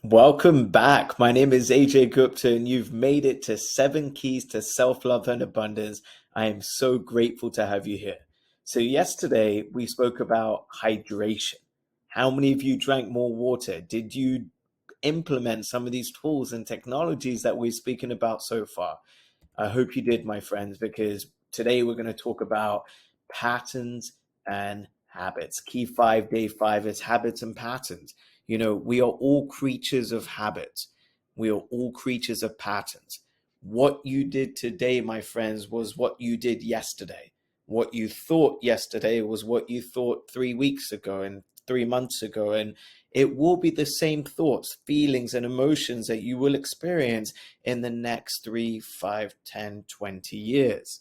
Welcome back. My name is Ajay Gupta, and you've made it to 7 Keys to Self-Love and Abundance. I am so grateful to have you here. So, yesterday we spoke about hydration. How many of you drank more water? Did you implement some of these tools and technologies that we're speaking about so far? I hope you did, my friends, because today we're going to talk about patterns and habits. Key five, day five is habits and patterns. We are all creatures of habits. We are all creatures of patterns. What you did today, my friends, was what you did yesterday. What you thought yesterday was what you thought 3 weeks ago and 3 months ago. And it will be the same thoughts, feelings, and emotions that you will experience in the next 3, 5, 10, 20 years,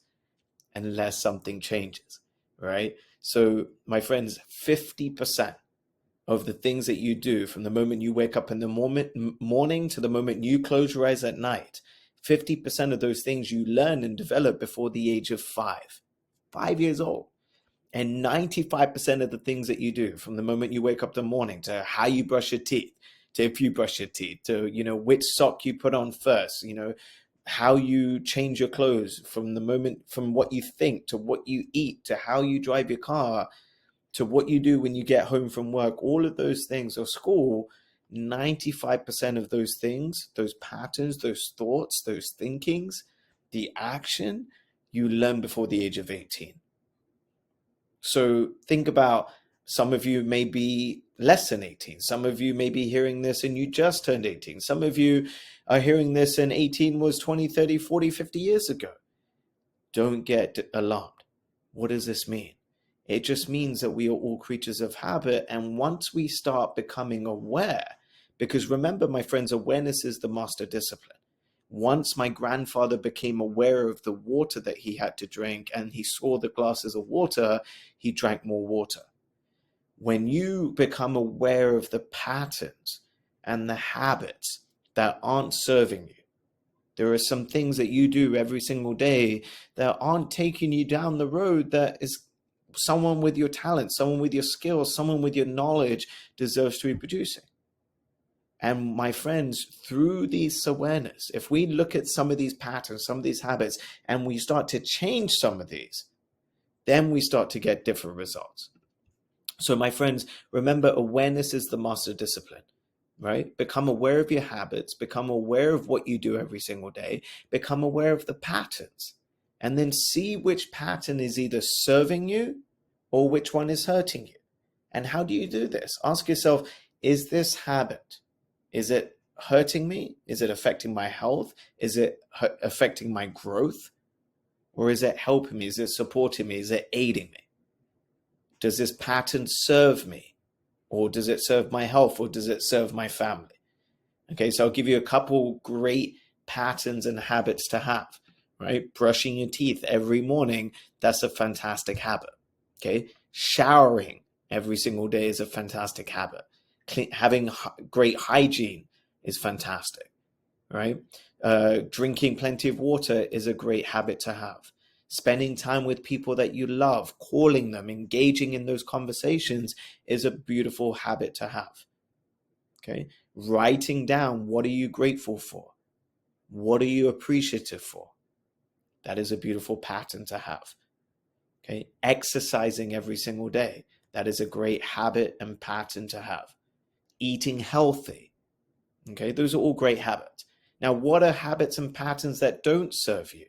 unless something changes, right? So, my friends, 50% of the things that you do from the moment you wake up in the morning to the moment you close your eyes at night, 50% of those things you learn and develop before the age of 5 years old. And 95% of the things that you do from the moment you wake up in the morning to how you brush your teeth, to if you brush your teeth, to, which sock you put on first, how you change your clothes from what you think to what you eat, to how you drive your car, to what you do when you get home from work, all of those things, or school, 95% of those things, those patterns, those thoughts, those thinkings, the action, you learn before the age of 18. So think about, some of you may be less than 18. Some of you may be hearing this and you just turned 18. Some of you are hearing this and 18 was 20, 30, 40, 50 years ago. Don't get alarmed. What does this mean? It just means that we are all creatures of habit. And once we start becoming aware, because remember, my friends, awareness is the master discipline. Once my grandfather became aware of the water that he had to drink and he saw the glasses of water, he drank more water. When you become aware of the patterns and the habits that aren't serving you, there are some things that you do every single day that aren't taking you down the road that is someone with your talent, someone with your skills, someone with your knowledge deserves to be producing. And my friends, through this awareness, if we look at some of these patterns, some of these habits, and we start to change some of these, then we start to get different results. So, my friends, remember, awareness is the master discipline, right? Become aware of your habits, become aware of what you do every single day, become aware of the patterns, and then see which pattern is either serving you or which one is hurting you. And how do you do this? Ask yourself, is this habit, is it hurting me? Is it affecting my health? Is it affecting my growth? Or is it helping me? Is it supporting me? Is it aiding me? Does this pattern serve me? Or does it serve my health? Or does it serve my family? Okay, so I'll give you a couple great patterns and habits to have, right? Brushing your teeth every morning, that's a fantastic habit. Okay, showering every single day is a fantastic habit. Having great hygiene is fantastic, right? Drinking plenty of water is a great habit to have. Spending time with people that you love, calling them, engaging in those conversations is a beautiful habit to have. Okay, writing down, what are you grateful for? What are you appreciative for? That is a beautiful pattern to have. Okay, exercising every single day, that is a great habit and pattern to have. Eating healthy, okay, those are all great habits. Now, what are habits and patterns that don't serve you?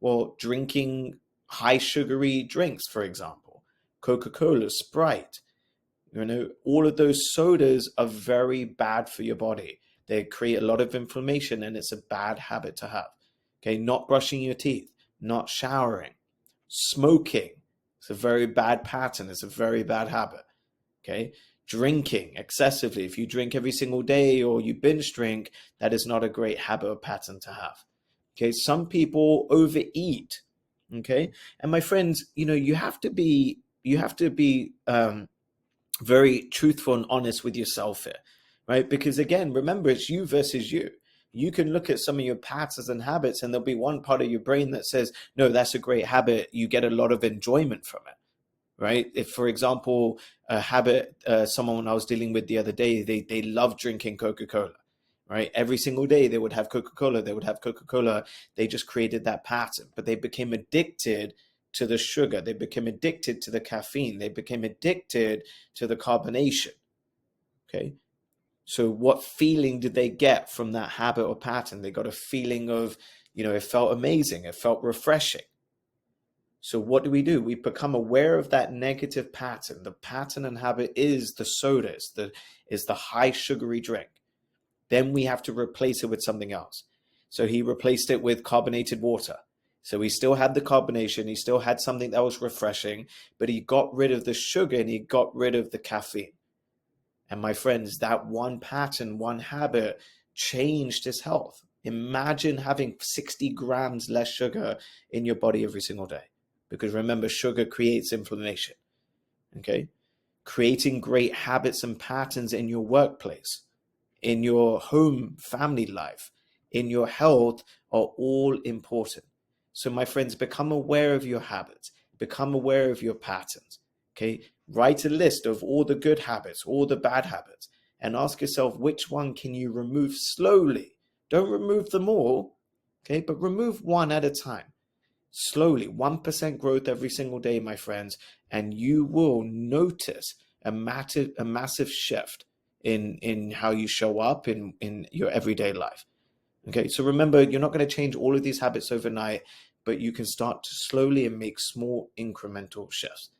Well, drinking high sugary drinks, for example, Coca-Cola, Sprite, all of those sodas are very bad for your body. They create a lot of inflammation and it's a bad habit to have. Okay, not brushing your teeth, not showering, smoking. It's a very bad pattern. It's a very bad habit. Okay, drinking excessively. If you drink every single day or you binge drink, that is not a great habit or pattern to have. Okay, some people overeat. Okay, and my friends, you have to be very truthful and honest with yourself here, right? Because again, remember, it's you versus you. You can look at some of your patterns and habits, and there'll be one part of your brain that says, no, that's a great habit. You get a lot of enjoyment from it, right? If, for example, a habit, someone I was dealing with the other day, they love drinking Coca-Cola. right? Every single day they would have Coca-Cola, they would have Coca-Cola. They just created that pattern, but they became addicted to the sugar. They became addicted to the caffeine. They became addicted to the carbonation. Okay. So what feeling did they get from that habit or pattern? They got a feeling of, it felt amazing. It felt refreshing. So what do? We become aware of that negative pattern. The pattern and habit is the sodas, is the high sugary drink. Then we have to replace it with something else. So he replaced it with carbonated water. So he still had the carbonation, he still had something that was refreshing, but he got rid of the sugar and he got rid of the caffeine. And my friends, that one pattern, one habit changed his health. Imagine having 60 grams less sugar in your body every single day. Because remember, sugar creates inflammation. Okay? Creating great habits and patterns in your workplace, in your home, family life, in your health are all important. So my friends, become aware of your habits, become aware of your patterns. Okay, write a list of all the good habits, all the bad habits, and ask yourself, which one can you remove slowly? Don't remove them all, okay, but remove one at a time. Slowly, 1% growth every single day, my friends, and you will notice a massive shift in how you show up in your everyday life. Okay, so remember, you're not going to change all of these habits overnight, but you can start to slowly and make small incremental shifts.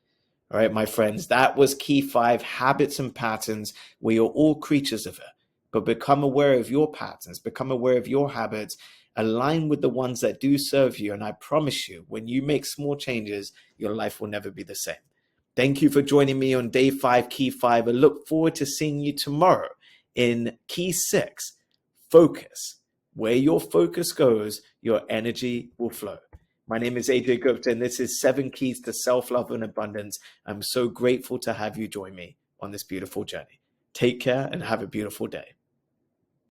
All right, my friends, that was key 5, habits and patterns. We are all creatures of it, but become aware of your patterns, become aware of your habits, align with the ones that do serve you. And I promise you, when you make small changes, your life will never be the same. Thank you for joining me on day 5, key 5. I look forward to seeing you tomorrow in key 6, focus. Where your focus goes, your energy will flow. My name is Ajay Gupta, and this is 7 Keys to Self-Love and Abundance. I'm so grateful to have you join me on this beautiful journey. Take care and have a beautiful day.